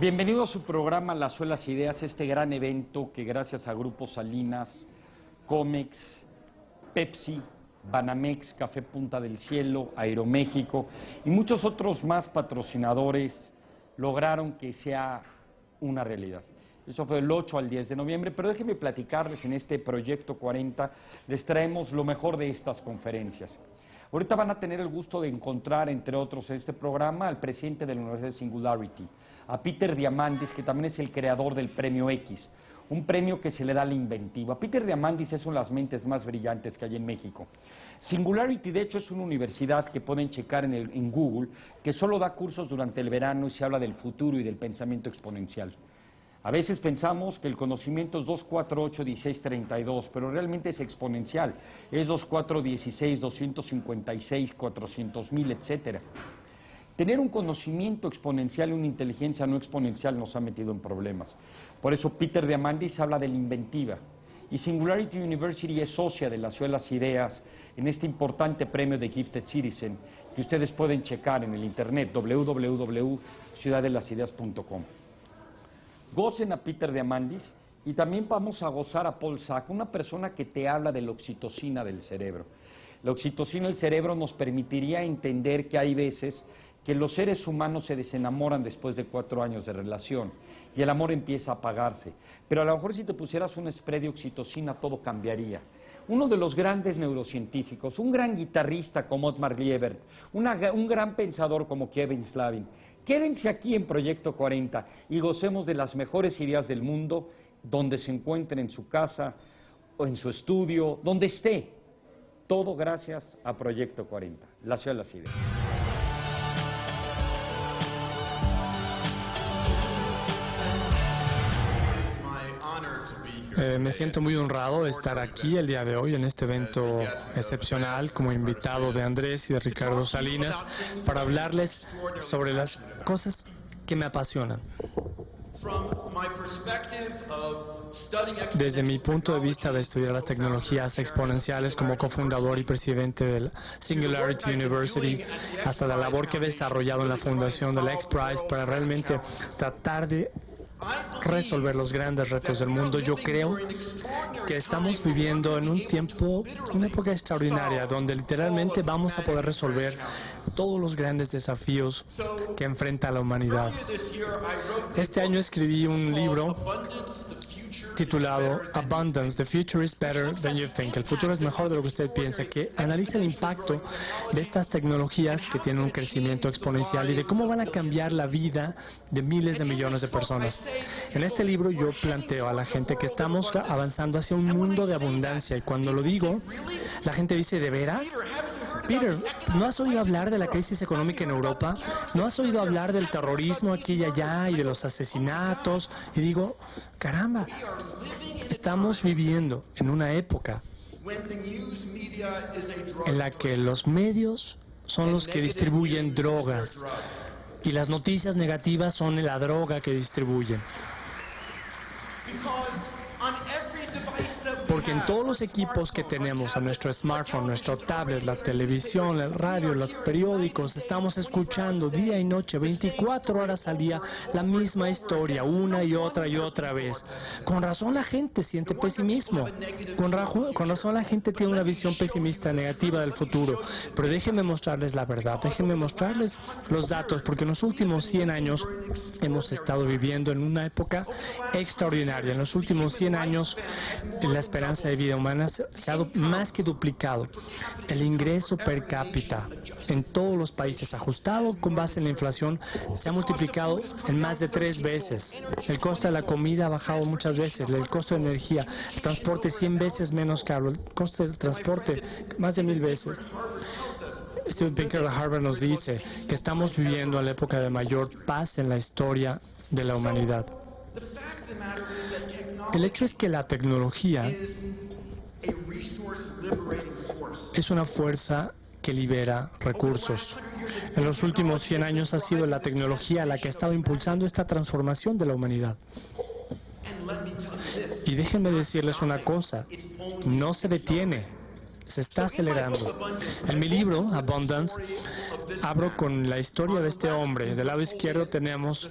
Bienvenido a su programa Las Suelas Ideas, este gran evento que gracias a Grupo Salinas, Comex, Pepsi, Banamex, Café Punta del Cielo, Aeroméxico y muchos otros más patrocinadores lograron que sea una realidad. Eso fue del 8 al 10 de noviembre, pero déjenme platicarles en este Proyecto 40, les traemos lo mejor de estas conferencias. Ahorita van a tener el gusto de encontrar, entre otros, en este programa al presidente de la Universidad de Singularity, a Peter Diamandis, que también es el creador del Premio X, un premio que se le da al inventivo. A Peter Diamandis es una de las mentes más brillantes que hay en México. Singularity, de hecho, es una universidad que pueden checar en Google, que solo da cursos durante el verano y se habla del futuro y del pensamiento exponencial. A veces pensamos que el conocimiento es 2, 4, 8, 16, 32, pero realmente es exponencial. Es 2, 4, 16, 256, 400,000, etcétera. Tener un conocimiento exponencial y una inteligencia no exponencial nos ha metido en problemas. Por eso Peter Diamandis habla de la inventiva. Y Singularity University es socia de las Suelas Ideas en este importante premio de Gifted Citizen que ustedes pueden checar en el internet www.ciudadelasideas.com. Gocen a Peter Diamandis y también vamos a gozar a Paul Sack, una persona que te habla de la oxitocina del cerebro. La oxitocina del cerebro nos permitiría entender que hay veces que los seres humanos se desenamoran después de 4 años de relación y el amor empieza a apagarse. Pero a lo mejor si te pusieras un spray de oxitocina todo cambiaría. Uno de los grandes neurocientíficos, un gran guitarrista como Otmar Liebert, un gran pensador como Kevin Slavin. Quédense aquí en Proyecto 40 y gocemos de las mejores ideas del mundo, donde se encuentren en su casa o en su estudio, donde esté. Todo gracias a Proyecto 40, la ciudad de las ideas. Me siento muy honrado de estar aquí el día de hoy en este evento excepcional como invitado de Andrés y de Ricardo Salinas para hablarles sobre las cosas que me apasionan. Desde mi punto de vista de estudiar las tecnologías exponenciales como cofundador y presidente del Singularity University, hasta la labor que he desarrollado en la fundación del X-Prize para realmente tratar de resolver los grandes retos del mundo, yo creo que estamos viviendo en un tiempo, una época extraordinaria, donde literalmente vamos a poder resolver todos los grandes desafíos que enfrenta la humanidad. Este año escribí un libro titulado Abundance, The Future is Better Than You Think. El futuro es mejor de lo que usted piensa, que analiza el impacto de estas tecnologías que tienen un crecimiento exponencial y de cómo van a cambiar la vida de miles de millones de personas. En este libro yo planteo a la gente que estamos avanzando hacia un mundo de abundancia, y cuando lo digo, la gente dice, ¿de veras? Peter, ¿no has oído hablar de la crisis económica en Europa? ¿No has oído hablar del terrorismo aquí y allá y de los asesinatos? Y digo, caramba, estamos viviendo en una época en la que los medios son los que distribuyen drogas y las noticias negativas son la droga que distribuyen. Porque en todos los equipos que tenemos, en nuestro smartphone, nuestro tablet, la televisión, el radio, los periódicos, estamos escuchando día y noche, 24 horas al día, la misma historia, una y otra vez. Con razón la gente siente pesimismo, con razón la gente tiene una visión pesimista, negativa del futuro. Pero déjenme mostrarles la verdad, déjenme mostrarles los datos, porque en los últimos 100 años hemos estado viviendo en una época extraordinaria. En los últimos 100 años la esperanza de vida humana se ha más que duplicado. El ingreso per cápita en todos los países, ajustado con base en la inflación, se ha multiplicado en más de 3 veces. El costo de la comida ha bajado muchas veces, el costo de energía, el transporte 100 veces menos caro, el costo del transporte más de 1000 veces. Steven Pinker de Harvard nos dice que estamos viviendo en la época de mayor paz en la historia de la humanidad. El hecho es que la tecnología es una fuerza que libera recursos. En los últimos 100 años ha sido la tecnología la que ha estado impulsando esta transformación de la humanidad. Y déjenme decirles una cosa, no se detiene. se está acelerando. En mi libro, Abundance, abro con la historia de este hombre. Del lado izquierdo tenemos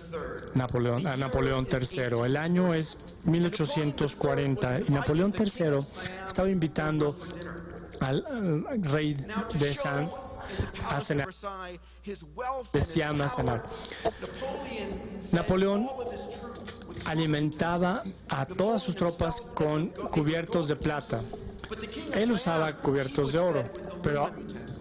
a Napoleón III. El año es 1840 y Napoleón III estaba invitando al rey de San a cenar. Napoleón alimentaba a todas sus tropas con cubiertos de plata. Él usaba cubiertos de oro, pero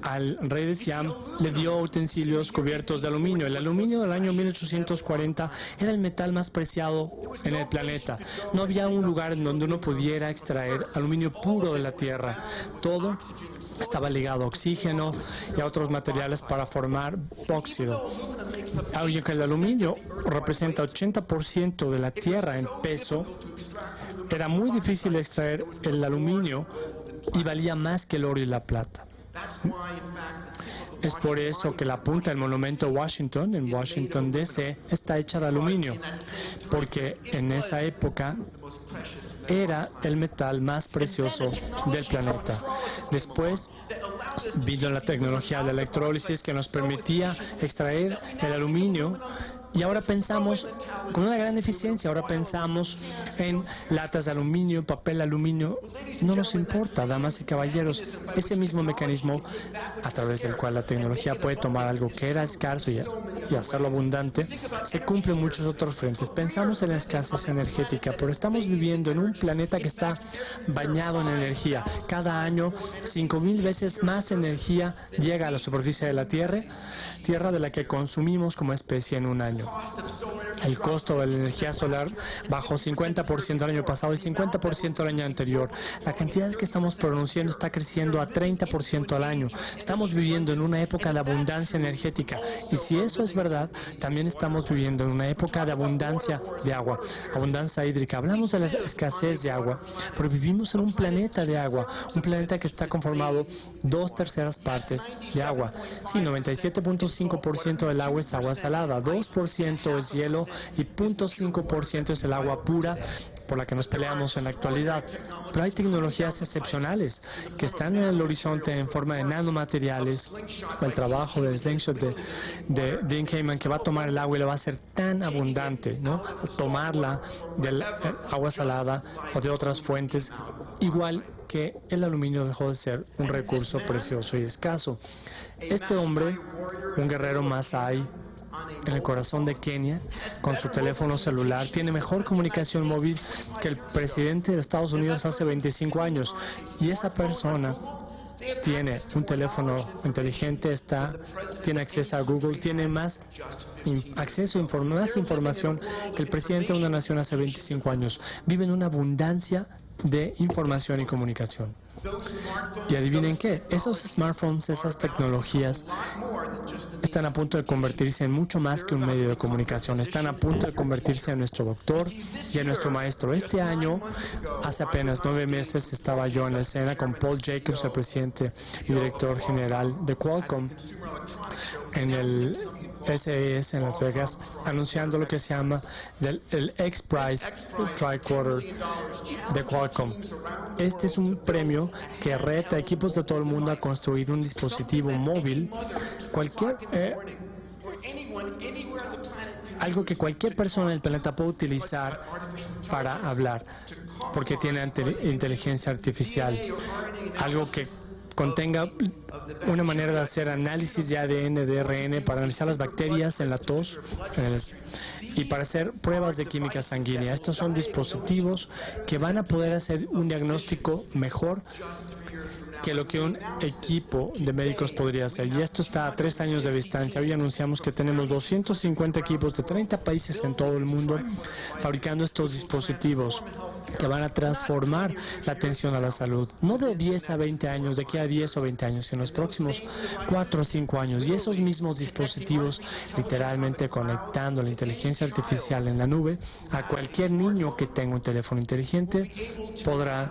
al rey de Siam le dio utensilios cubiertos de aluminio. El aluminio del año 1840 era el metal más preciado en el planeta. No había un lugar en donde uno pudiera extraer aluminio puro de la tierra. Todo estaba ligado a oxígeno y a otros materiales para formar óxido. Aunque el aluminio representa 80% de la tierra en peso, era muy difícil extraer el aluminio y valía más que el oro y la plata. Es por eso que la punta del monumento Washington, en Washington D.C., está hecha de aluminio, porque en esa época era el metal más precioso del planeta. Después vino la tecnología de electrólisis que nos permitía extraer el aluminio. Y ahora pensamos, con una gran eficiencia, ahora pensamos en latas de aluminio, papel aluminio. No nos importa, damas y caballeros, ese mismo mecanismo a través del cual la tecnología puede tomar algo que era escaso y hacerlo abundante, se cumple en muchos otros frentes. Pensamos en la escasez energética, pero estamos viviendo en un planeta que está bañado en energía. Cada año, 5,000 veces más energía llega a la superficie de la Tierra de la que consumimos como especie en un año. El costo de la energía solar bajó 50% el año pasado y 50% el año anterior. La cantidad que estamos produciendo está creciendo a 30% al año. Estamos viviendo en una época de abundancia energética. Y si eso es verdad, también estamos viviendo en una época de abundancia de agua, abundancia hídrica. Hablamos de la escasez de agua, pero vivimos en un planeta de agua, un planeta que está conformado 2/3 partes de agua. Sí, 97.5% del agua es agua salada, 2% es hielo y 0.5% es el agua pura por la que nos peleamos en la actualidad. Pero hay tecnologías excepcionales que están en el horizonte en forma de nanomateriales, el trabajo del slingshot de Dean Kamen, que va a tomar el agua y la va a hacer tan abundante, ¿no? Tomarla del agua salada o de otras fuentes, igual que el aluminio dejó de ser un recurso precioso y escaso. Este hombre, un guerrero Masái, en el corazón de Kenia, con su teléfono celular, tiene mejor comunicación móvil que el presidente de Estados Unidos hace 25 años. Y esa persona tiene un teléfono inteligente, tiene acceso a Google, tiene más acceso a más información que el presidente de una nación hace 25 años. Vive en una abundancia de información y comunicación. Y adivinen qué, esos smartphones, esas tecnologías están a punto de convertirse en mucho más que un medio de comunicación. Están a punto de convertirse en nuestro doctor y en nuestro maestro. Este año, hace apenas 9 meses, estaba yo en la escena con Paul Jacobs, el presidente y director general de Qualcomm, en el CES en Las Vegas, anunciando lo que se llama el X-Prize Tricorder de Qualcomm. Este es un premio que reta a equipos de todo el mundo a construir un dispositivo móvil, algo que cualquier persona del planeta puede utilizar para hablar, porque tiene inteligencia artificial, algo que contenga una manera de hacer análisis de ADN, de ARN, para analizar las bacterias en la tos y para hacer pruebas de química sanguínea. Estos son dispositivos que van a poder hacer un diagnóstico mejor que lo que un equipo de médicos podría hacer. Y esto está a 3 años de distancia. Hoy anunciamos que tenemos 250 equipos de 30 países en todo el mundo fabricando estos dispositivos que van a transformar la atención a la salud. No de 10 a 20 años, de aquí a 10 o 20 años, en los próximos 4 o 5 años. Y esos mismos dispositivos, literalmente conectando la inteligencia artificial en la nube, a cualquier niño que tenga un teléfono inteligente podrá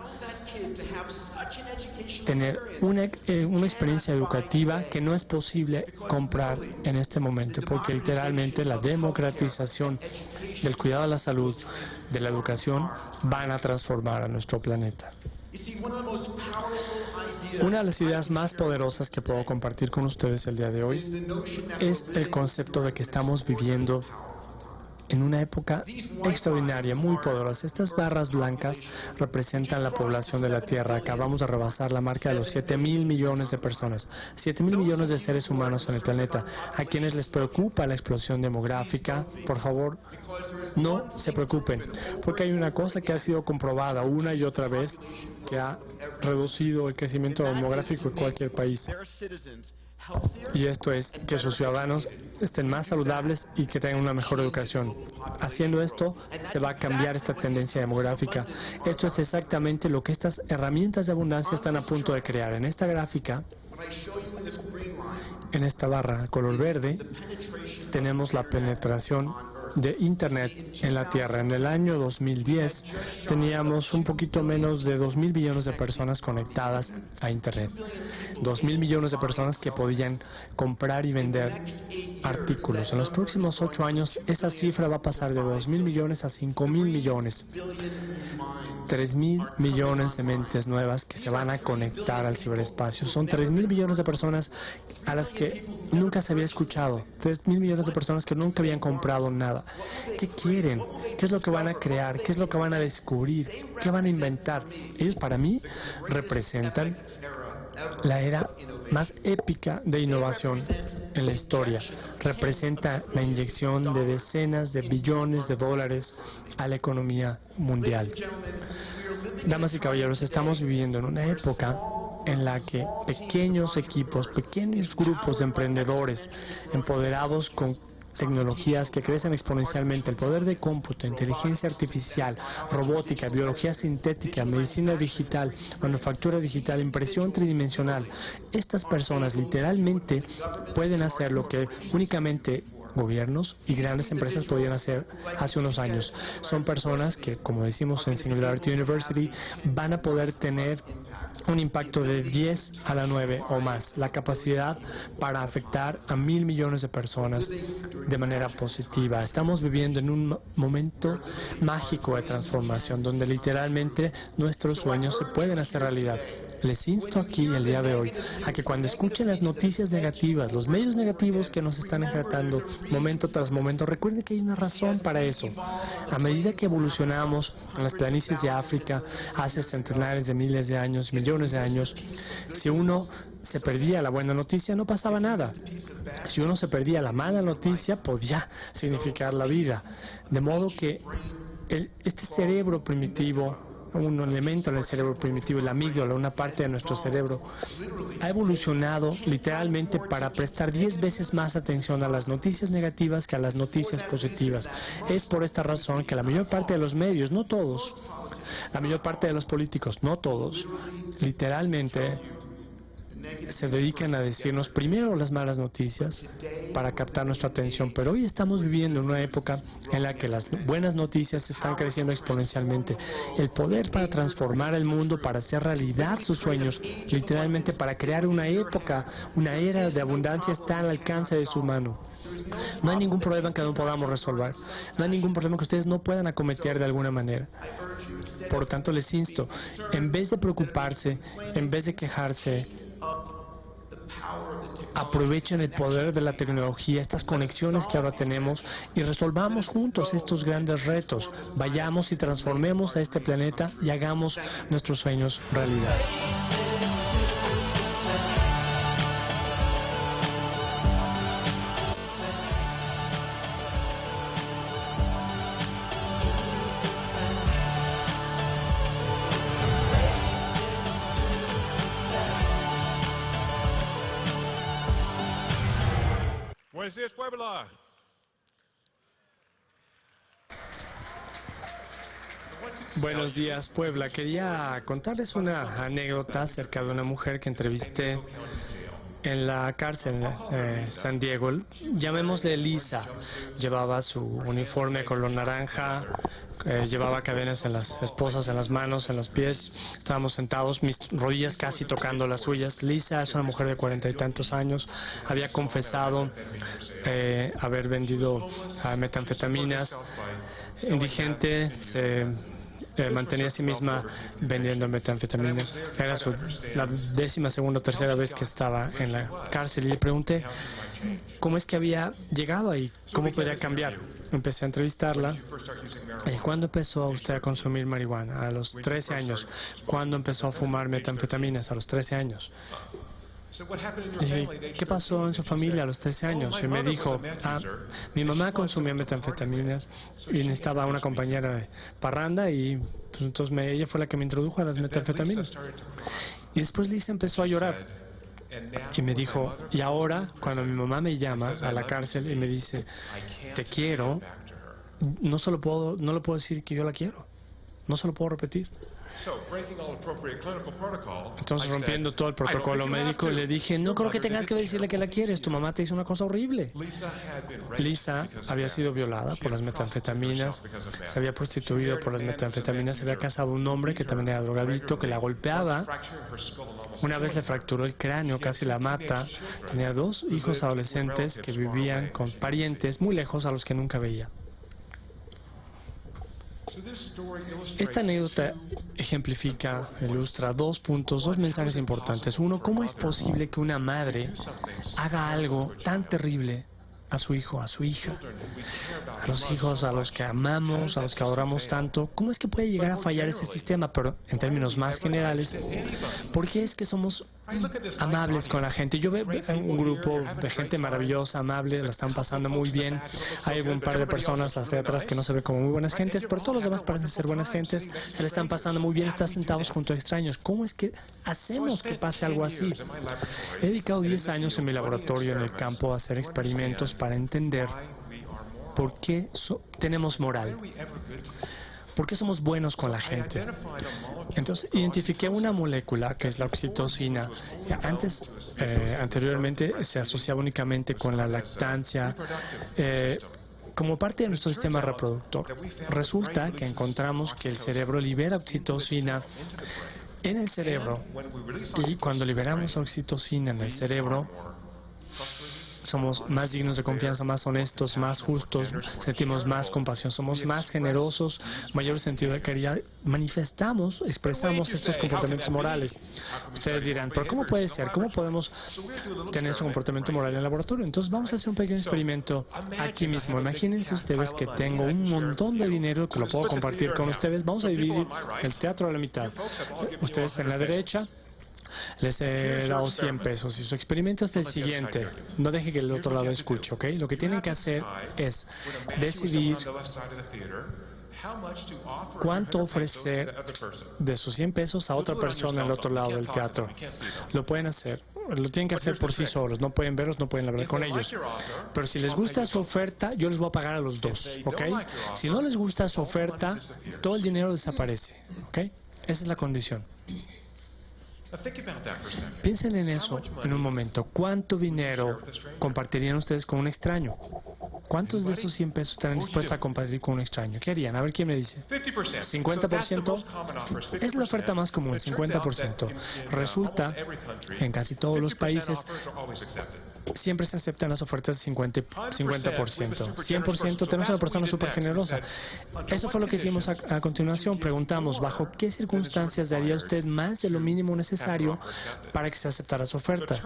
tener una experiencia educativa que no es posible comprar en este momento, porque literalmente la democratización del cuidado de la salud, de la educación, van a transformar a nuestro planeta. Una de las ideas más poderosas que puedo compartir con ustedes el día de hoy es el concepto de que estamos viviendo en una época extraordinaria, muy poderosa. Estas barras blancas representan la población de la Tierra. Acabamos de rebasar la marca de los 7.000 millones de personas, 7.000 millones de seres humanos en el planeta. A quienes les preocupa la explosión demográfica, por favor, no se preocupen, porque hay una cosa que ha sido comprobada una y otra vez, que ha reducido el crecimiento demográfico en cualquier país. Y esto es que sus ciudadanos estén más saludables y que tengan una mejor educación. Haciendo esto, se va a cambiar esta tendencia demográfica. Esto es exactamente lo que estas herramientas de abundancia están a punto de crear. En esta gráfica, en esta barra color verde, tenemos la penetración de Internet en la Tierra. En el año 2010 teníamos un poquito menos de 2.000 millones de personas conectadas a Internet. 2.000 millones de personas que podían comprar y vender artículos. En los próximos 8 años esa cifra va a pasar de 2.000 millones a 5.000 millones. 3.000 millones de mentes nuevas que se van a conectar al ciberespacio. Son 3.000 millones de personas a las que nunca se había escuchado. 3.000 millones de personas que nunca habían comprado nada. ¿Qué quieren? ¿Qué es lo que van a crear? ¿Qué es lo que van a descubrir? ¿Qué van a inventar? Ellos, para mí, representan la era más épica de innovación en la historia. Representa la inyección de decenas de billones de dólares a la economía mundial. Damas y caballeros, estamos viviendo en una época en la que pequeños equipos, pequeños grupos de emprendedores empoderados con tecnologías que crecen exponencialmente, el poder de cómputo, inteligencia artificial, robótica, biología sintética, medicina digital, manufactura digital, impresión tridimensional. Estas personas literalmente pueden hacer lo que únicamente gobiernos y grandes empresas podían hacer hace unos años. Son personas que, como decimos en Singularity University, van a poder tener un impacto de 10 a la 9 o más, la capacidad para afectar a 1.000 millones de personas de manera positiva. Estamos viviendo en un momento mágico de transformación, donde literalmente nuestros sueños se pueden hacer realidad. Les insto aquí el día de hoy a que cuando escuchen las noticias negativas, los medios negativos que nos están engatando momento tras momento, recuerden que hay una razón para eso. A medida que evolucionamos en las planicies de África hace centenares de miles de años, millones de años, si uno se perdía la buena noticia no pasaba nada. Si uno se perdía la mala noticia podía significar la vida. De modo que este cerebro primitivo, un elemento en el cerebro primitivo, la amígdala, una parte de nuestro cerebro, ha evolucionado literalmente para prestar 10 veces más atención a las noticias negativas que a las noticias positivas. Es por esta razón que la mayor parte de los medios, no todos, la mayor parte de los políticos, no todos, literalmente se dedican a decirnos primero las malas noticias para captar nuestra atención. Pero hoy estamos viviendo en una época en la que las buenas noticias están creciendo exponencialmente. El poder para transformar el mundo, para hacer realidad sus sueños, literalmente para crear una época, una era de abundancia, está al alcance de su mano. No hay ningún problema que no podamos resolver. No hay ningún problema que ustedes no puedan acometer de alguna manera. Por lo tanto, les insto, en vez de preocuparse, en vez de quejarse, aprovechen el poder de la tecnología, estas conexiones que ahora tenemos, y resolvamos juntos estos grandes retos. Vayamos y transformemos a este planeta y hagamos nuestros sueños realidad. Buenos días, Puebla. Buenos días, Puebla. Quería contarles una anécdota acerca de una mujer que entrevisté en la cárcel San Diego. Llamémosle Lisa. Llevaba su uniforme color naranja, llevaba cadenas en las esposas, en las manos, en los pies. Estábamos sentados, mis rodillas casi tocando las suyas. Lisa es una mujer de 40 y tantos años. Había confesado haber vendido metanfetaminas. Indigente, mantenía a sí misma vendiendo metanfetaminas. Era la 12ª o tercera vez que estaba en la cárcel y le pregunté cómo es que había llegado ahí, cómo podía cambiar. Empecé a entrevistarla. ¿Y cuándo empezó usted a consumir marihuana? A los 13 años. ¿Cuándo empezó a fumar metanfetaminas? A los 13 años. Dije, ¿qué pasó en su familia a los 13 años? Y me dijo, mi mamá consumía metanfetaminas y necesitaba una compañera de parranda y pues, entonces ella fue la que me introdujo a las metanfetaminas. Y después Lisa empezó a llorar y me dijo, y ahora cuando mi mamá me llama a la cárcel y me dice, te quiero, no le puedo decir que yo la quiero, no se lo puedo repetir. Entonces, rompiendo todo el protocolo médico, le dije, no creo que tengas que decirle que la quieres, tu mamá te hizo una cosa horrible. Lisa había sido violada por las metanfetaminas, se había prostituido por las metanfetaminas, se había casado un hombre que también era drogadicto, que la golpeaba. Una vez le fracturó el cráneo, casi la mata. Tenía 2 hijos adolescentes que vivían con parientes muy lejos a los que nunca veía. Esta anécdota ejemplifica, ilustra 2 puntos, 2 mensajes importantes. Uno, ¿cómo es posible que una madre haga algo tan terrible a su hijo, a su hija, a los hijos a los que amamos, a los que adoramos tanto? ¿Cómo es que puede llegar a fallar ese sistema? Pero en términos más generales, ¿por qué es que somos amables con la gente? Yo veo un grupo de gente maravillosa, amable, la están pasando muy bien. Hay un par de personas hacia atrás que no se ven como muy buenas gentes, pero todos los demás parecen ser buenas gentes, se le están pasando muy bien, están sentados junto a extraños. ¿Cómo es que hacemos que pase algo así? He dedicado 10 años en mi laboratorio en el campo a hacer experimentos para entender por qué tenemos moral. ¿Por qué somos buenos con la gente? Entonces, identifiqué una molécula que es la oxitocina. Anteriormente se asociaba únicamente con la lactancia, como parte de nuestro sistema reproductor. Resulta que encontramos que el cerebro libera oxitocina en el cerebro, y cuando liberamos oxitocina en el cerebro, somos más dignos de confianza, más honestos, más justos, sentimos más compasión, somos más generosos, mayor sentido de caridad, manifestamos, expresamos estos comportamientos morales. Ustedes dirán, ¿pero cómo puede ser? ¿Cómo podemos tener este comportamiento moral en el laboratorio? Entonces vamos a hacer un pequeño experimento aquí mismo. Imagínense ustedes que tengo un montón de dinero que lo puedo compartir con ustedes. Vamos a dividir el teatro a la mitad. Ustedes en la derecha, les he dado 100 pesos y su experimento es el siguiente. No deje que el otro lado escuche, ¿ok? Lo que tienen que hacer es decidir cuánto ofrecer de sus 100 pesos a otra persona al otro lado del teatro. Lo pueden hacer, lo tienen que hacer por sí solos, no pueden verlos, no pueden hablar con ellos. Pero si les gusta su oferta, yo les voy a pagar a los dos, ¿ok? Si no les gusta su oferta, todo el dinero desaparece, ¿ok? Esa es la condición. Piensen en eso en un momento. ¿Cuánto dinero compartirían ustedes con un extraño? ¿Cuántos de esos 100 pesos estarían dispuestos a compartir con un extraño? ¿Qué harían? A ver quién me dice. 50%. Es la oferta más común, 50%. Resulta que en casi todos los países siempre se aceptan las ofertas de 50%. 100% tenemos una persona súper generosa. Eso fue lo que hicimos a continuación. Preguntamos, ¿bajo qué circunstancias daría usted más de lo mínimo necesario para que se aceptara su oferta?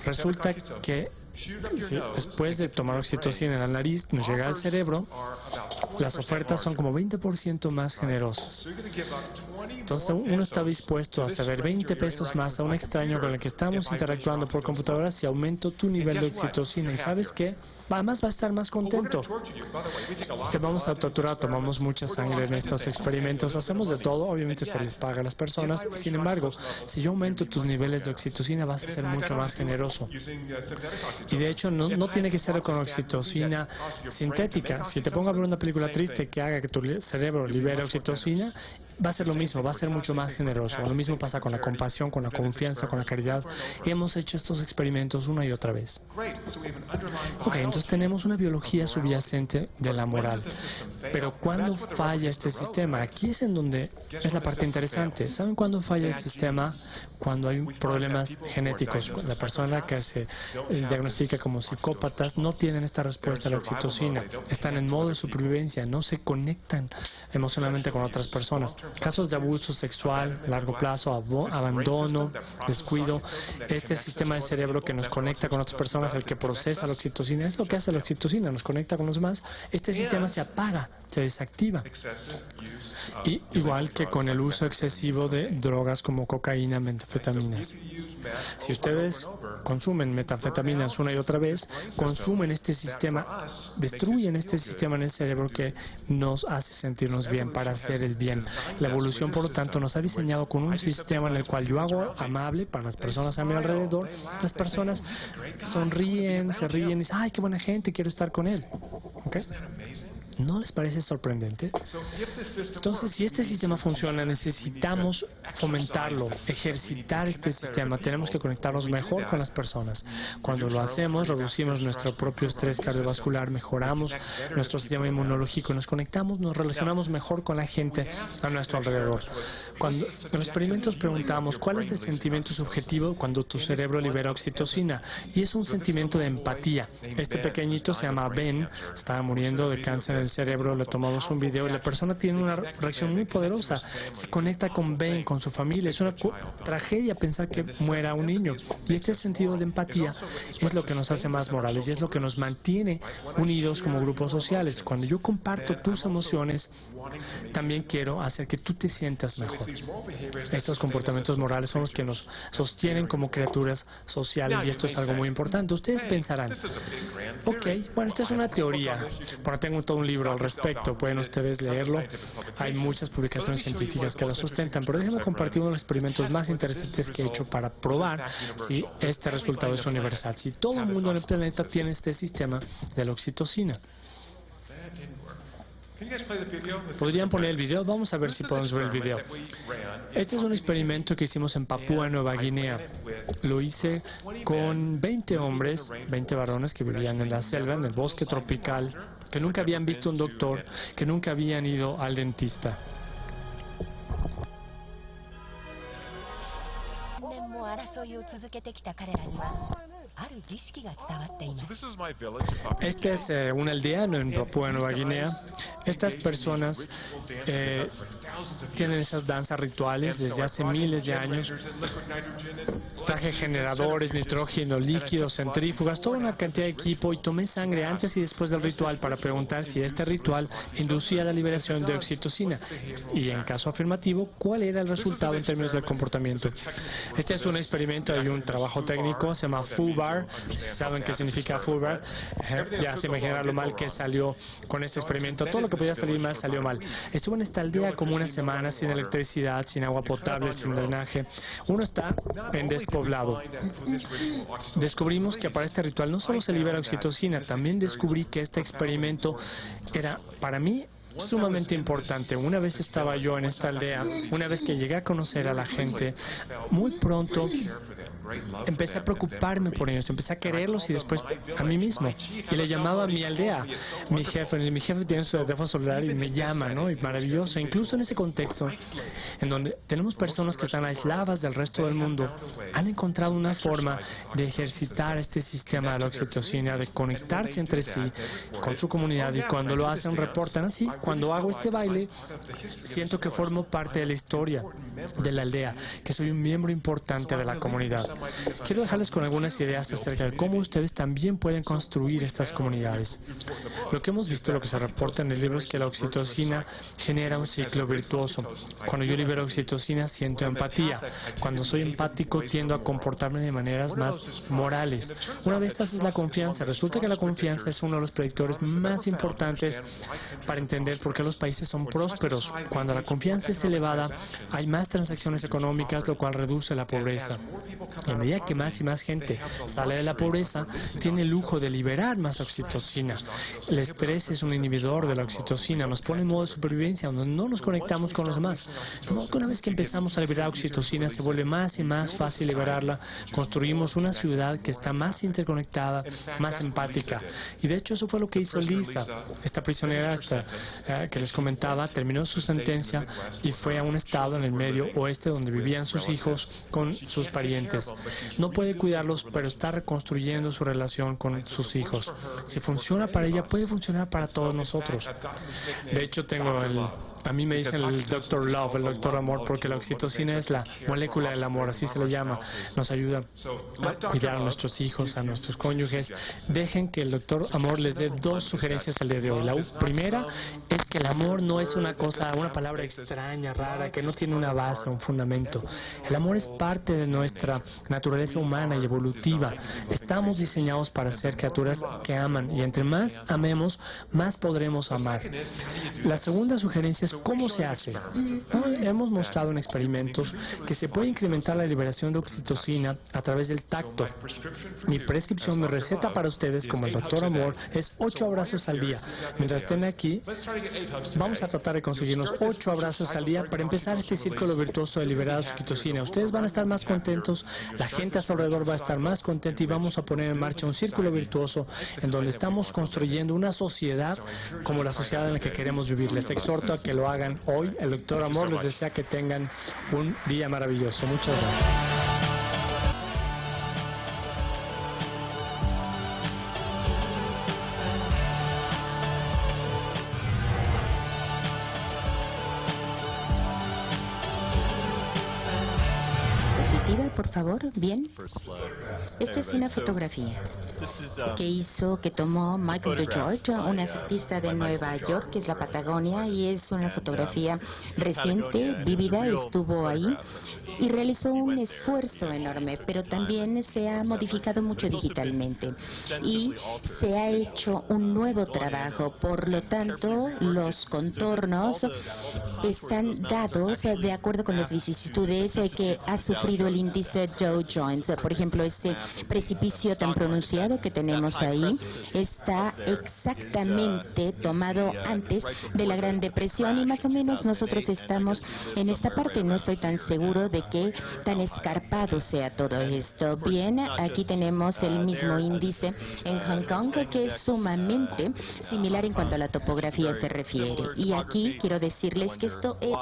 Resulta que después de tomar oxitocina en la nariz, nos llega al cerebro, las ofertas son como 20% más generosas. Entonces uno está dispuesto a ceder 20 pesos más a un extraño con el que estamos interactuando por computadora si aumento tu nivel de oxitocina. ¿Y sabes qué? Además va a estar más contento. Te vamos a torturar, tomamos mucha sangre en estos experimentos, hacemos de todo, obviamente se les paga a las personas. Sin embargo, si yo aumento tus niveles de oxitocina, vas a ser mucho más generoso. Y de hecho no tiene que ser con oxitocina sintética. Si te pongo a ver una película triste que haga que tu cerebro libere oxitocina, va a ser lo mismo, va a ser mucho más generoso. Lo mismo pasa con la compasión, con la confianza, con la caridad. Hemos hecho estos experimentos una y otra vez. Ok, entonces tenemos una biología subyacente de la moral. Pero ¿cuándo falla este sistema? Aquí es en donde es la parte interesante. ¿Saben cuándo falla el sistema? Cuando hay problemas genéticos. La persona que se diagnostica como psicópatas no tienen esta respuesta a la oxitocina. Están en modo de supervivencia, no se conectan emocionalmente con otras personas. Casos de abuso sexual, largo plazo, abandono, descuido. Este sistema del cerebro que nos conecta con otras personas, el que procesa la oxitocina, es lo que hace la oxitocina, nos conecta con los demás. Este sistema se apaga, se desactiva. Y igual que con el uso excesivo de drogas como cocaína, metanfetaminas. Si ustedes consumen metanfetaminas una y otra vez, consumen este sistema, destruyen este sistema en el cerebro que nos hace sentirnos bien, para hacer el bien. La evolución, por lo tanto, nos ha diseñado con un sistema en el cual yo hago amable para las personas a mi alrededor. Las personas sonríen, se ríen y dicen, ¡ay, qué buena gente, quiero estar con él! ¿Okay? ¿No les parece sorprendente? Entonces, si este sistema funciona, necesitamos fomentarlo, ejercitar este sistema. Tenemos que conectarnos mejor con las personas. Cuando lo hacemos, reducimos nuestro propio estrés cardiovascular, mejoramos nuestro sistema inmunológico, nos conectamos, nos relacionamos mejor con la gente a nuestro alrededor. Cuando en los experimentos preguntamos, ¿cuál es el sentimiento subjetivo cuando tu cerebro libera oxitocina? Y es un sentimiento de empatía. Este pequeñito se llama Ben, estaba muriendo de cáncer en el cerebro, le tomamos un video y la persona tiene una reacción muy poderosa, se conecta con Ben, con su familia. Es una tragedia pensar que muera un niño, y este sentido de empatía es lo que nos hace más morales y es lo que nos mantiene unidos como grupos sociales. Cuando yo comparto tus emociones, también quiero hacer que tú te sientas mejor. Estos comportamientos morales son los que nos sostienen como criaturas sociales, y esto es algo muy importante. Ustedes pensarán, ok, bueno, esta es una teoría, bueno, tengo todo un libro al respecto, pueden ustedes leerlo, hay muchas publicaciones científicas que lo sustentan, pero déjenme compartir uno de los experimentos más interesantes que he hecho para probar si este resultado es universal, si todo el mundo en el planeta tiene este sistema de la oxitocina. ¿Podrían poner el video? Vamos a ver si podemos ver el video. Este es un experimento que hicimos en Papúa Nueva Guinea. Lo hice con 20 hombres, 20 varones que vivían en la selva, en el bosque tropical, que nunca habían visto un doctor, que nunca habían ido al dentista. Este es un aldeano en Papúa Nueva Guinea. Estas personas tienen esas danzas rituales desde hace miles de años. Traje generadores, nitrógeno líquido, centrífugas, toda una cantidad de equipo, y tomé sangre antes y después del ritual para preguntar si este ritual inducía la liberación de oxitocina, y en caso afirmativo, cuál era el resultado en términos del comportamiento. Este es un experimento, hay un trabajo técnico, se llama FUBAR. ¿Saben qué significa FUBAR? Ya se imaginarán lo mal que salió con este experimento. Todo lo que podía salir mal, salió mal. Estuve en esta aldea como una semana, sin electricidad, sin agua potable, sin drenaje. Uno está en despoblado. Descubrimos que para este ritual no solo se libera oxitocina, también descubrí que este experimento era, para mí, sumamente importante. Una vez estaba yo en esta aldea, una vez que llegué a conocer a la gente, muy pronto empecé a preocuparme por ellos, empecé a quererlos y después a mí mismo. Y le llamaba a mi aldea, mi jefe tiene su teléfono celular y me llama, ¿no? Y maravilloso. Incluso en ese contexto, en donde tenemos personas que están aisladas del resto del mundo, han encontrado una forma de ejercitar este sistema de la oxitocina, de conectarse entre sí, con su comunidad, y cuando lo hacen reportan así. Cuando hago este baile, siento que formo parte de la historia de la aldea, que soy un miembro importante de la comunidad. Quiero dejarles con algunas ideas acerca de cómo ustedes también pueden construir estas comunidades. Lo que hemos visto, lo que se reporta en el libro, es que la oxitocina genera un ciclo virtuoso. Cuando yo libero oxitocina, siento empatía. Cuando soy empático, tiendo a comportarme de maneras más morales. Una de estas es la confianza. Resulta que la confianza es uno de los predictores más importantes para entender por qué los países son prósperos. Cuando la confianza es elevada, hay más transacciones económicas, lo cual reduce la pobreza. Y a medida que más y más gente sale de la pobreza, tiene el lujo de liberar más oxitocina. El estrés es un inhibidor de la oxitocina, nos pone en modo de supervivencia, donde no nos conectamos con los demás. De modo que una vez que empezamos a liberar oxitocina, se vuelve más y más fácil liberarla. Construimos una ciudad que está más interconectada, más empática. Y de hecho eso fue lo que hizo Lisa, esta prisionera que les comentaba, terminó su sentencia y fue a un estado en el medio oeste donde vivían sus hijos con sus parientes. No puede cuidarlos, pero está reconstruyendo su relación con sus hijos. Si funciona para ella, puede funcionar para todos nosotros. De hecho, a mí me dicen el Dr. Love, el Dr. Amor, porque la oxitocina es la molécula del amor, así se le llama. Nos ayuda a cuidar a nuestros hijos, a nuestros cónyuges. Dejen que el Dr. Amor les dé 2 sugerencias al día de hoy. La primera es que el amor no es una palabra extraña, rara, que no tiene una base, un fundamento. El amor es parte de nuestra naturaleza humana y evolutiva. Estamos diseñados para ser criaturas que aman, y entre más amemos, más podremos amar. La segunda sugerencia es cómo se hace. Hemos mostrado en experimentos que se puede incrementar la liberación de oxitocina a través del tacto. Mi prescripción, mi receta para ustedes, como el Dr. Amor, es 8 abrazos al día. Mientras estén aquí, vamos a tratar de conseguirnos 8 abrazos al día para empezar este círculo virtuoso de liberar oxitocina. Ustedes van a estar más contentos, la gente a su alrededor va a estar más contenta, y vamos a poner en marcha un círculo virtuoso en donde estamos construyendo una sociedad como la sociedad en la que queremos vivir. Les exhorto a que lo hagan hoy. El Dr. Amor les desea que tengan un día maravilloso. Muchas gracias. Por favor, bien. Esta es una fotografía que tomó Michael DeGeorge, un artista de Nueva York, que es la Patagonia, y es una fotografía reciente, vívida, estuvo ahí y realizó un esfuerzo enorme, pero también se ha modificado mucho digitalmente y se ha hecho un nuevo trabajo. Por lo tanto, los contornos están dados de acuerdo con las vicisitudes que ha sufrido el índice Dow Jones. Por ejemplo, este precipicio tan pronunciado que tenemos ahí está exactamente tomado antes de la Gran Depresión, y más o menos nosotros estamos en esta parte. No estoy tan seguro de que tan escarpado sea todo esto. Bien, aquí tenemos el mismo índice en Hong Kong, que es sumamente similar en cuanto a la topografía se refiere. Y aquí quiero decirles que esto es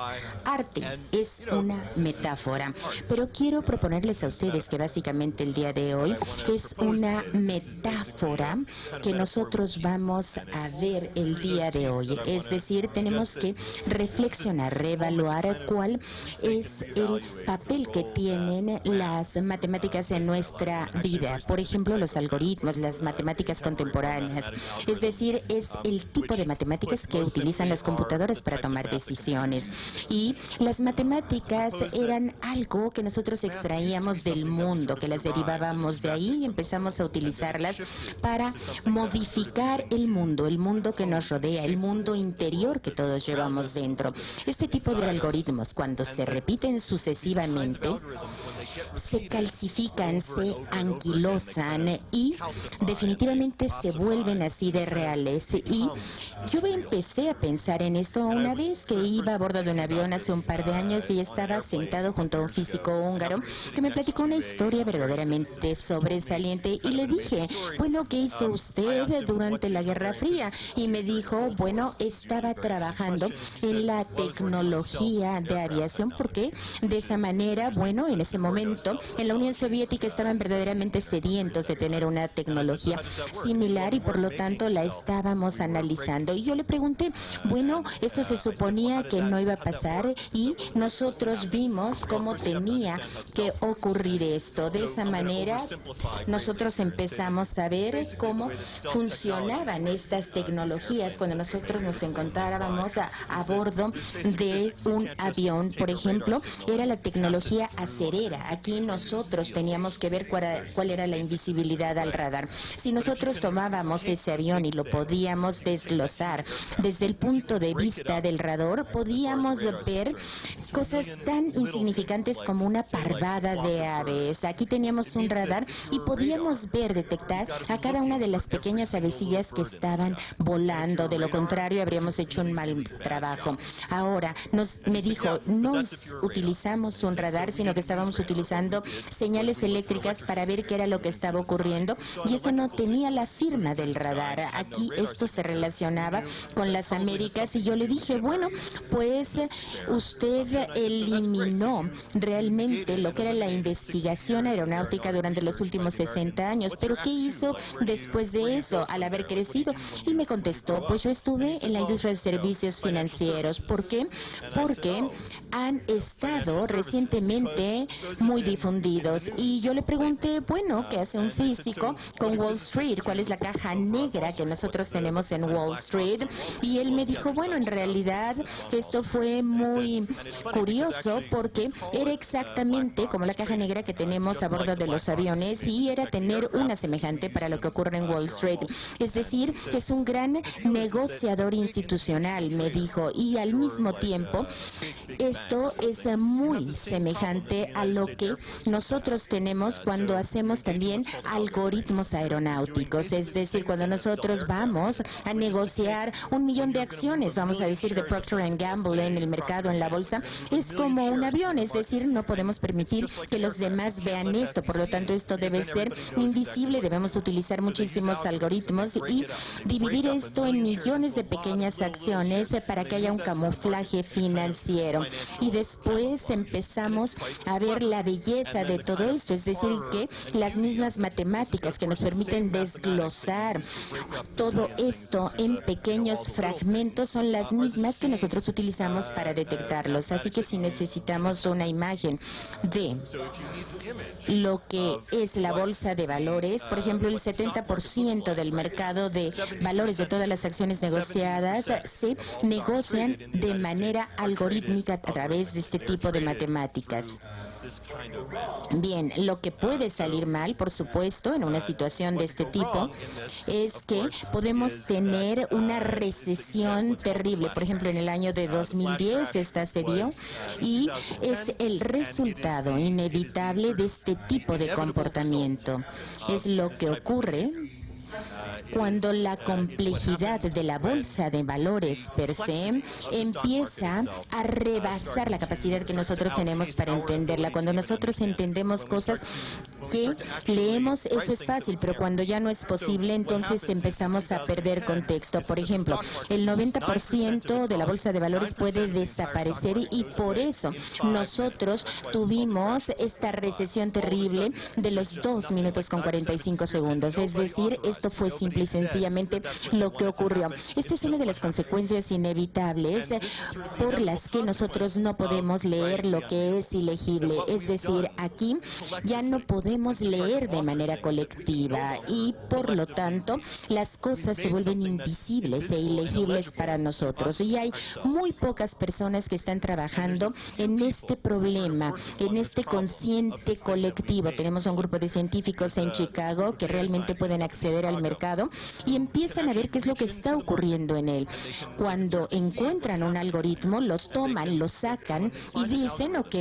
arte, es una metáfora. Pero quiero proponerles a ustedes que básicamente el día de hoy es una metáfora que nosotros vamos a ver el día de hoy. Es decir, tenemos que reflexionar, reevaluar cuál es el papel que tienen las matemáticas en nuestra vida. Por ejemplo, los algoritmos, las matemáticas contemporáneas. Es decir, es el tipo de matemáticas que utilizan las computadoras para tomar decisiones. Y las matemáticas eran algo que nosotros extraíamos del mundo, que las derivábamos de ahí y empezamos a utilizarlas para modificar el mundo que nos rodea, el mundo interior que todos llevamos dentro. Este tipo de algoritmos, cuando se repiten sucesivamente, se calcifican, se anquilosan y definitivamente se vuelven así de reales. Y yo empecé a pensar en esto una vez que iba a bordo de un avión hace un par de años y estaba sentado junto a un físico húngaro que me platicó una historia verdaderamente sobresaliente, y le dije, bueno, ¿qué hizo usted durante la Guerra Fría? Y me dijo, bueno, estaba trabajando en la tecnología de aviación, porque de esa manera, bueno, en ese momento en la Unión Soviética estaban verdaderamente sedientos de tener una tecnología similar y por lo tanto la estábamos analizando. Y yo le pregunté, bueno, esto se suponía que no iba a pasar y nosotros vimos cómo tenía que ocurrir esto. De esa manera nosotros empezamos a ver ver cómo funcionaban estas tecnologías cuando nosotros nos encontrábamos a bordo de un avión. Por ejemplo, era la tecnología acerera. Aquí nosotros teníamos que ver cuál era la invisibilidad al radar. Si nosotros tomábamos ese avión y lo podíamos desglosar desde el punto de vista del radar, podíamos ver cosas tan insignificantes como una parvada de aves. Aquí teníamos un radar y podíamos detectar a cada una de las pequeñas avecillas que estaban volando. De lo contrario, habríamos hecho un mal trabajo. Ahora, me dijo, no utilizamos un radar, sino que estábamos utilizando señales eléctricas para ver qué era lo que estaba ocurriendo, y eso no tenía la firma del radar. Aquí esto se relacionaba con las Américas, y yo le dije, bueno, pues usted eliminó realmente lo que era la investigación aeronáutica durante los últimos 60 años, pero ¿qué hizo después de eso, al haber crecido? Y me contestó, pues yo estuve en la industria de servicios financieros. ¿Por qué? Porque han estado recientemente muy difundidos. Y yo le pregunté, bueno, ¿qué hace un físico con Wall Street? ¿Cuál es la caja negra que nosotros tenemos en Wall Street? Y él me dijo, bueno, en realidad esto fue muy curioso porque era exactamente como la caja negra que tenemos a bordo de los aviones, y era tener una semejante para lo que ocurre en Wall Street. Es decir, que es un gran negociador institucional, me dijo, y al mismo tiempo esto es muy semejante a lo que nosotros tenemos cuando hacemos también algoritmos aeronáuticos. Es decir, cuando nosotros vamos a negociar 1 millón de acciones, vamos a decir, de Procter & Gamble en el mercado, en la bolsa, es como un avión, es decir, no podemos permitir que los demás vean esto, por lo tanto esto debe ser invisible, debemos utilizar muchísimos algoritmos y dividir esto en millones de pequeñas acciones para que haya un camuflaje financiero. Y después empezamos a ver la belleza de todo esto, es decir, que las mismas matemáticas que nos permiten desglosar todo esto en pequeños fragmentos son las mismas que nosotros utilizamos para detectarlos. Así que si necesitamos una imagen de lo que es la bolsa de valores, por ejemplo, el 70% del mercado de valores de todas las acciones negociadas se negocian de manera algorítmica a través de este tipo de matemáticas. Bien, lo que puede salir mal, por supuesto, en una situación de este tipo, es que podemos tener una recesión terrible. Por ejemplo, en el año de 2010 esta se dio, y es el resultado inevitable de este tipo de comportamiento. Es lo que ocurre cuando la complejidad de la bolsa de valores per se empieza a rebasar la capacidad que nosotros tenemos para entenderla. Cuando nosotros entendemos cosas que leemos, eso es fácil, pero cuando ya no es posible, entonces empezamos a perder contexto. Por ejemplo, el 90% de la bolsa de valores puede desaparecer, y por eso nosotros tuvimos esta recesión terrible de los 2 minutos con 45 segundos. Es decir, esto fue simple y sencillamente lo que ocurrió. Esta es una de las consecuencias inevitables por las que nosotros no podemos leer lo que es ilegible. Es decir, aquí ya no podemos leer de manera colectiva, y por lo tanto las cosas se vuelven invisibles e ilegibles para nosotros. Y hay muy pocas personas que están trabajando en este problema, en este consciente colectivo. Tenemos un grupo de científicos en Chicago que realmente pueden acceder al mercado y empiezan a ver qué es lo que está ocurriendo en él. Cuando encuentran un algoritmo, lo toman, lo sacan y dicen, ok,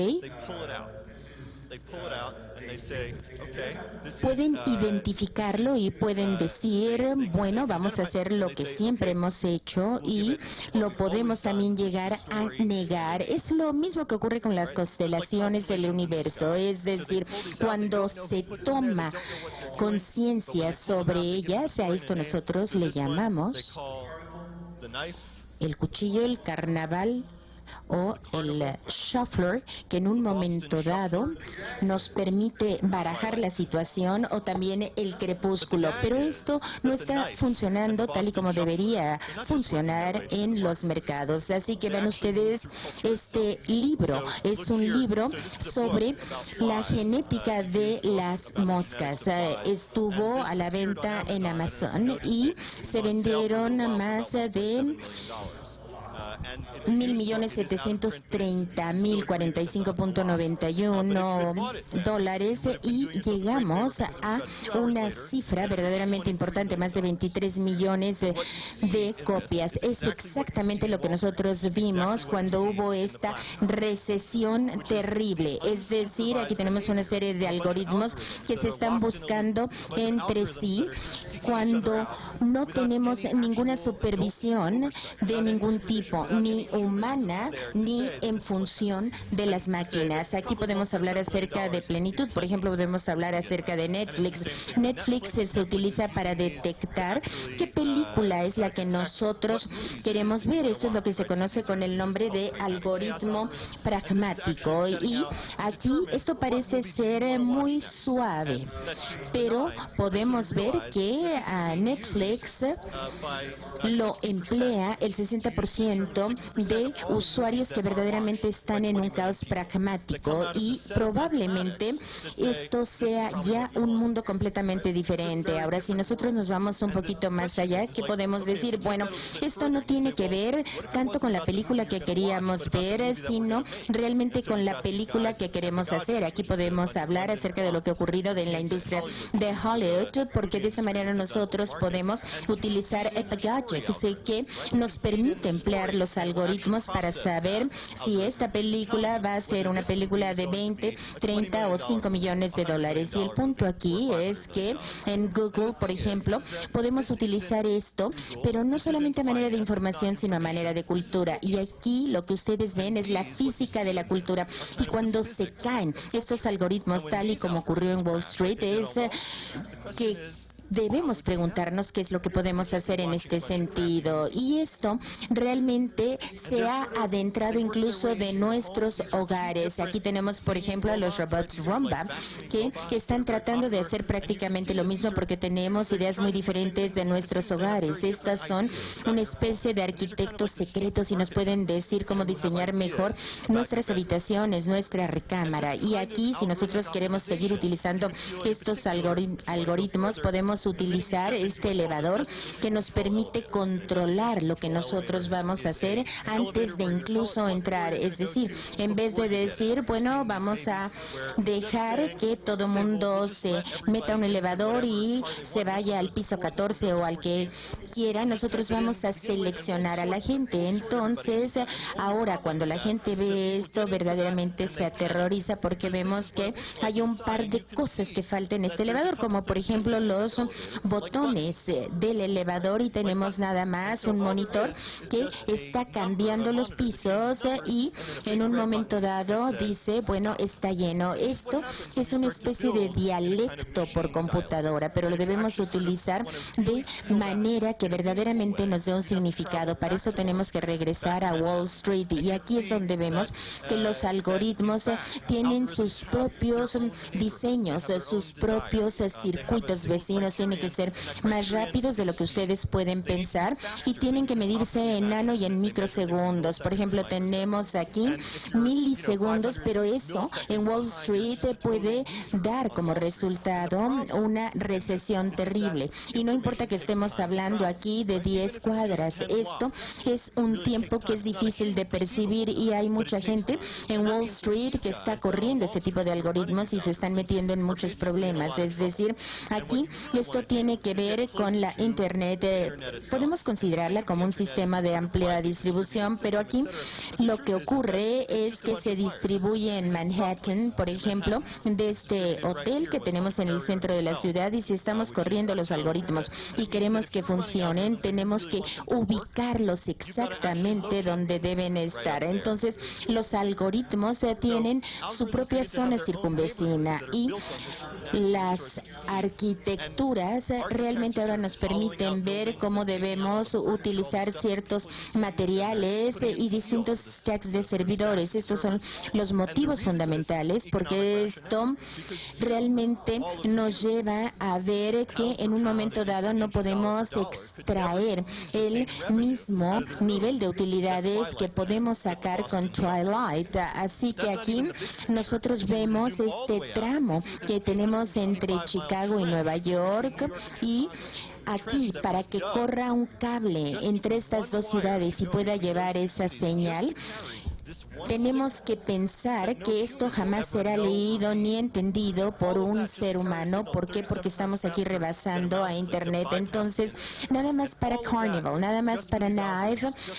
pueden identificarlo y pueden decir, bueno, vamos a hacer lo que siempre hemos hecho, y lo podemos también llegar a negar. Es lo mismo que ocurre con las constelaciones del universo, es decir, cuando se toma conciencia sobre ellas, a esto nosotros le llamamos el cuchillo, el carnaval o el shuffler, que en un momento dado nos permite barajar la situación, o también el crepúsculo. Pero esto no está funcionando tal y como debería funcionar en los mercados. Así que vean ustedes, este libro es un libro sobre la genética de las moscas. Estuvo a la venta en Amazon y se vendieron más de $1.730.045.91 y llegamos a una cifra verdaderamente importante, más de 23 millones de copias. Es exactamente lo que nosotros vimos cuando hubo esta recesión terrible. Es decir, aquí tenemos una serie de algoritmos que se están buscando entre sí cuando no tenemos ninguna supervisión de ningún tipo, ni humana, ni en función de las máquinas. Aquí podemos hablar acerca de plenitud. Por ejemplo, podemos hablar acerca de Netflix. Netflix se utiliza para detectar qué película es la que nosotros queremos ver. Esto es lo que se conoce con el nombre de algoritmo pragmático. Y aquí esto parece ser muy suave, pero podemos ver que a Netflix lo emplea el 60% de usuarios que verdaderamente están en un caos pragmático, y probablemente esto sea ya un mundo completamente diferente. Ahora, si nosotros nos vamos un poquito más allá, ¿qué podemos decir? Bueno, esto no tiene que ver tanto con la película que queríamos ver, sino realmente con la película que queremos hacer. Aquí podemos hablar acerca de lo que ha ocurrido en la industria de Hollywood, porque de esa manera nosotros podemos utilizar Epagagic, que nos permite emplear los algoritmos para saber si esta película va a ser una película de 20, 30 o 5 millones de dólares. Y el punto aquí es que en Google, por ejemplo, podemos utilizar esto, pero no solamente a manera de información, sino a manera de cultura. Y aquí lo que ustedes ven es la física de la cultura. Y cuando se caen estos algoritmos, tal y como ocurrió en Wall Street, es que debemos preguntarnos qué es lo que podemos hacer en este sentido. Y esto realmente se ha adentrado incluso de nuestros hogares. Aquí tenemos, por ejemplo, a los robots Roomba, que están tratando de hacer prácticamente lo mismo, porque tenemos ideas muy diferentes de nuestros hogares. Estas son una especie de arquitectos secretos y nos pueden decir cómo diseñar mejor nuestras habitaciones, nuestra recámara. Y aquí, si nosotros queremos seguir utilizando estos algoritmos, podemos utilizar este elevador que nos permite controlar lo que nosotros vamos a hacer antes de incluso entrar. Es decir, en vez de decir, bueno, vamos a dejar que todo mundo se meta a un elevador y se vaya al piso 14 o al que quiera, nosotros vamos a seleccionar a la gente. Entonces, ahora cuando la gente ve esto, verdaderamente se aterroriza, porque vemos que hay un par de cosas que faltan en este elevador, como por ejemplo los botones del elevador, y tenemos nada más un monitor que está cambiando los pisos y en un momento dado dice, bueno, está lleno. Esto es una especie de dialecto por computadora, pero lo debemos utilizar de manera que verdaderamente nos dé un significado. Para eso tenemos que regresar a Wall Street, y aquí es donde vemos que los algoritmos tienen sus propios diseños, sus propios circuitos vecinos. Tienen que ser más rápidos de lo que ustedes pueden pensar y tienen que medirse en nano y en microsegundos. Por ejemplo, tenemos aquí milisegundos, pero eso en Wall Street puede dar como resultado una recesión terrible. Y no importa que estemos hablando aquí de 10 cuadras, esto es un tiempo que es difícil de percibir, y hay mucha gente en Wall Street que está corriendo este tipo de algoritmos y se están metiendo en muchos problemas. Es decir, aquí esto tiene que ver con la Internet. Podemos considerarla como un sistema de amplia distribución, pero aquí lo que ocurre es que se distribuye en Manhattan, por ejemplo, de este hotel que tenemos en el centro de la ciudad, y si estamos corriendo los algoritmos y queremos que funcionen, tenemos que ubicarlos exactamente donde deben estar. Entonces, los algoritmos tienen su propia zona circunvecina, y las arquitecturas arquitecturas realmente ahora nos permiten ver cómo debemos utilizar ciertos materiales y distintos stacks de servidores. Estos son los motivos fundamentales, porque esto realmente nos lleva a ver que en un momento dado no podemos extraer el mismo nivel de utilidades que podemos sacar con Twilight. Así que aquí nosotros vemos este tramo que tenemos entre Chicago y Nueva York, y aquí, para que corra un cable entre estas dos ciudades y pueda llevar esa señal, tenemos que pensar que esto jamás será leído ni entendido por un ser humano. ¿Por qué? Porque estamos aquí rebasando a Internet. Entonces, nada más para Carnival, nada más para Nave,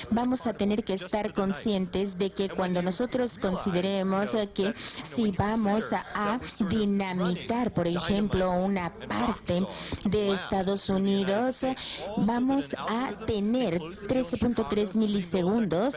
vamos a tener que estar conscientes de que cuando nosotros consideremos que si vamos a dinamitar, por ejemplo, una parte de Estados Unidos, vamos a tener 13.3 milisegundos,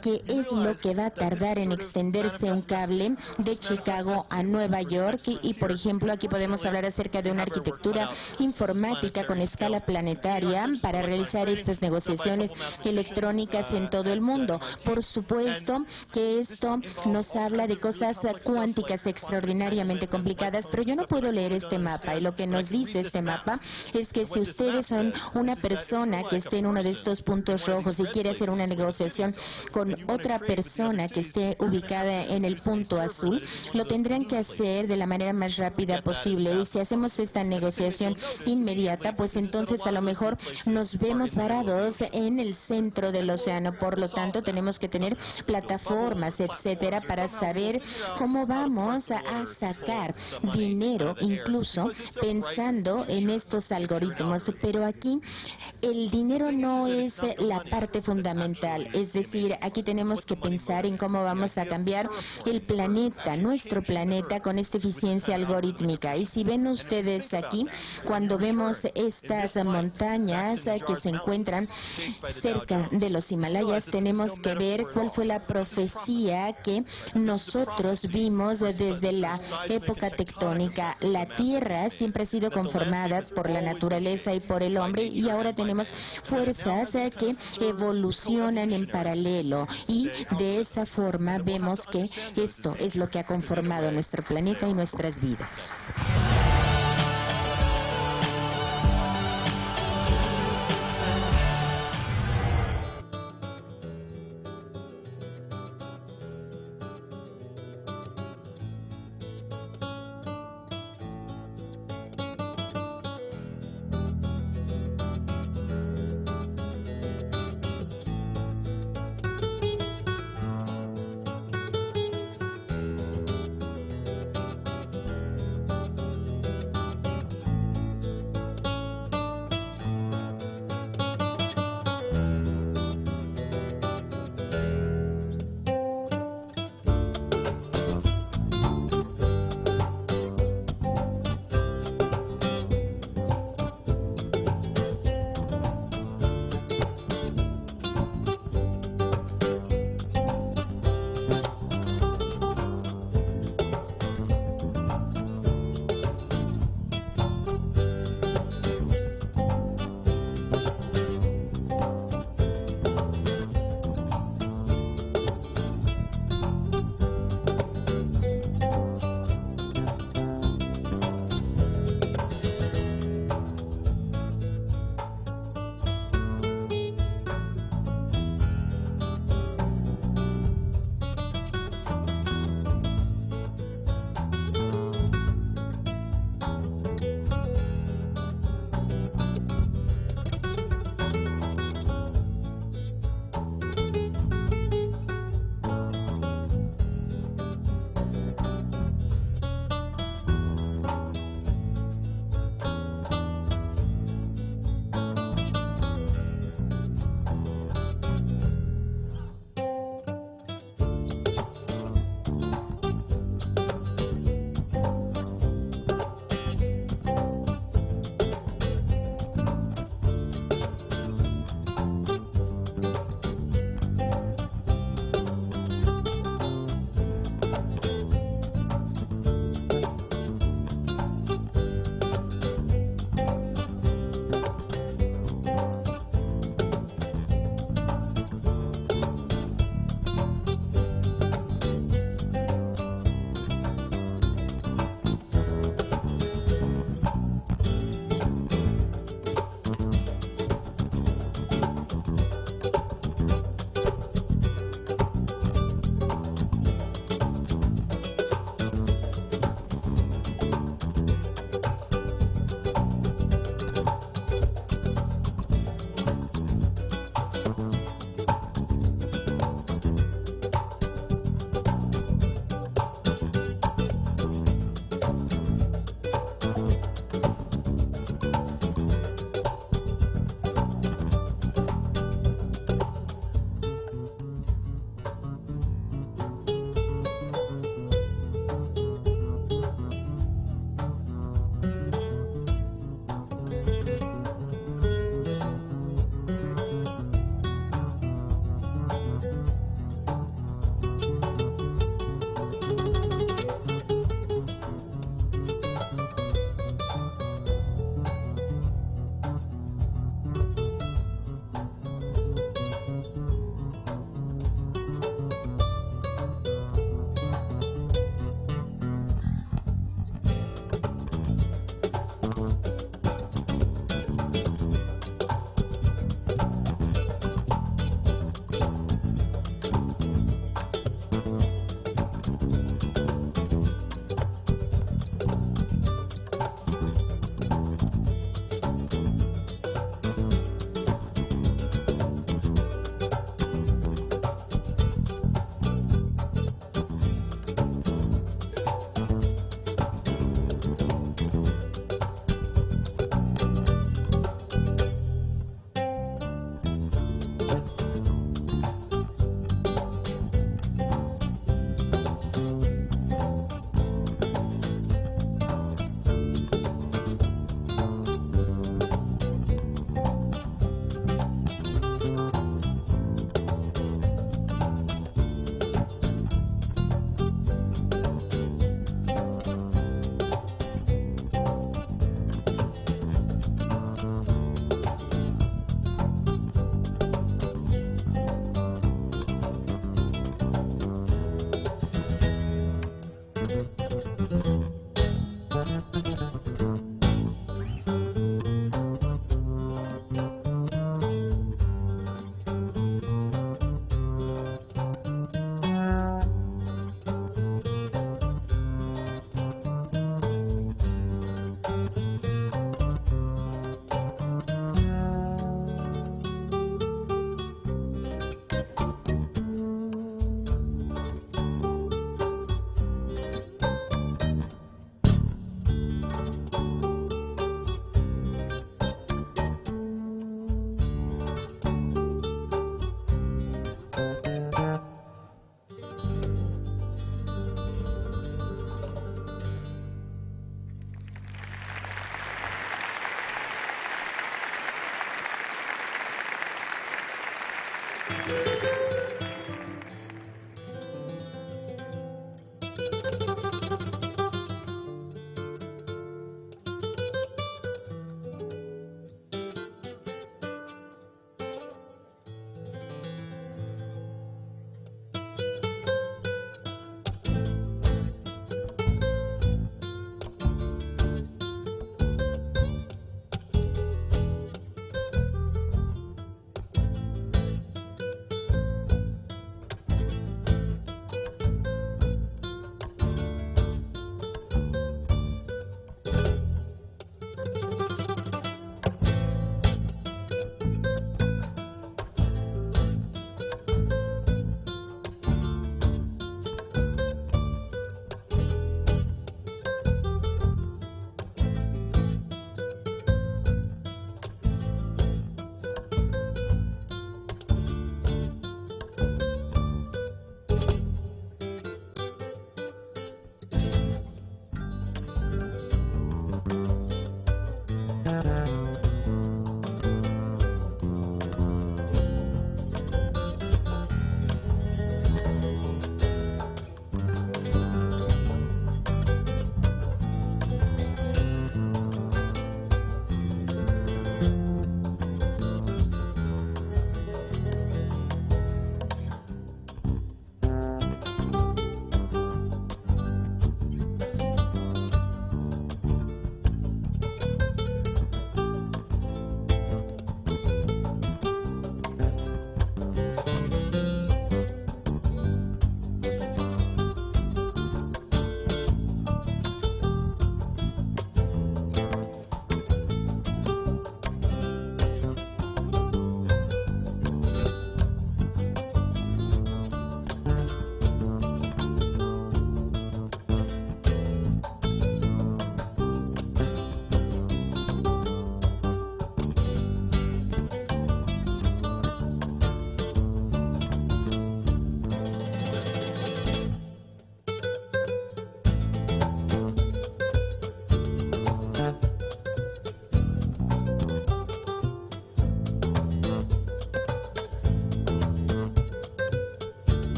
que es lo que va a tardar en extenderse un cable de Chicago a Nueva York. Y por ejemplo, aquí podemos hablar acerca de una arquitectura informática con escala planetaria para realizar estas negociaciones electrónicas en todo el mundo. Por supuesto que esto nos habla de cosas cuánticas extraordinariamente complicadas, pero yo no puedo leer este mapa, y lo que nos dice este mapa es que si ustedes son una persona que esté en uno de estos puntos rojos y quiere hacer una negociación con otra persona que esté ubicada en el punto azul, lo tendrán que hacer de la manera más rápida posible. Y si hacemos esta negociación inmediata, pues entonces a lo mejor nos vemos varados en el centro del océano. Por lo tanto, tenemos que tener plataformas, etcétera, para saber cómo vamos a sacar dinero, incluso pensando en estos algoritmos. Pero aquí el dinero no es la parte fundamental. Es decir, aquí tenemos que pensar en cómo vamos a cambiar el planeta, nuestro planeta, con esta eficiencia algorítmica. Y si ven ustedes aquí, cuando vemos estas montañas que se encuentran cerca de los Himalayas, tenemos que ver cuál fue la profecía que nosotros vimos desde la época tectónica. La Tierra siempre ha sido conformada por la naturaleza y por el hombre, y ahora tenemos fuerzas que evolucionan en paralelo, y de esa forma vemos que esto es lo que ha conformado nuestro planeta y nuestras vidas.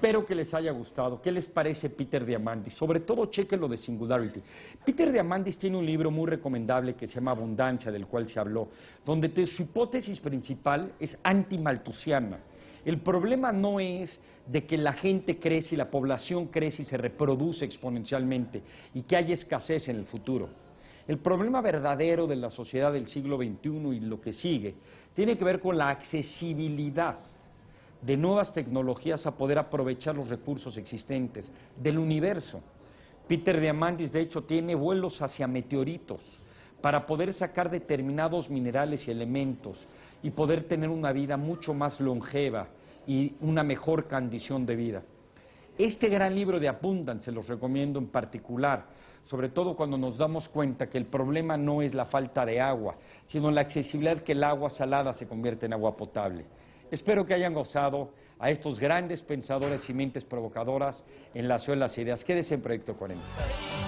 Espero que les haya gustado. ¿Qué les parece Peter Diamandis? Sobre todo, chequen lo de Singularity. Peter Diamandis tiene un libro muy recomendable que se llama Abundancia, del cual se habló, donde su hipótesis principal es antimalthusiana. El problema no es de que la gente crece y la población crece y se reproduce exponencialmente y que haya escasez en el futuro. El problema verdadero de la sociedad del siglo XXI y lo que sigue tiene que ver con la accesibilidad de nuevas tecnologías a poder aprovechar los recursos existentes del universo. Peter Diamandis, de hecho, tiene vuelos hacia meteoritos para poder sacar determinados minerales y elementos y poder tener una vida mucho más longeva y una mejor condición de vida. Este gran libro de Abundance se los recomiendo en particular, sobre todo cuando nos damos cuenta que el problema no es la falta de agua, sino la accesibilidad que el agua salada se convierte en agua potable. Espero que hayan gozado a estos grandes pensadores y mentes provocadoras en la Ciudad de las Ideas. Quédese en Proyecto 40.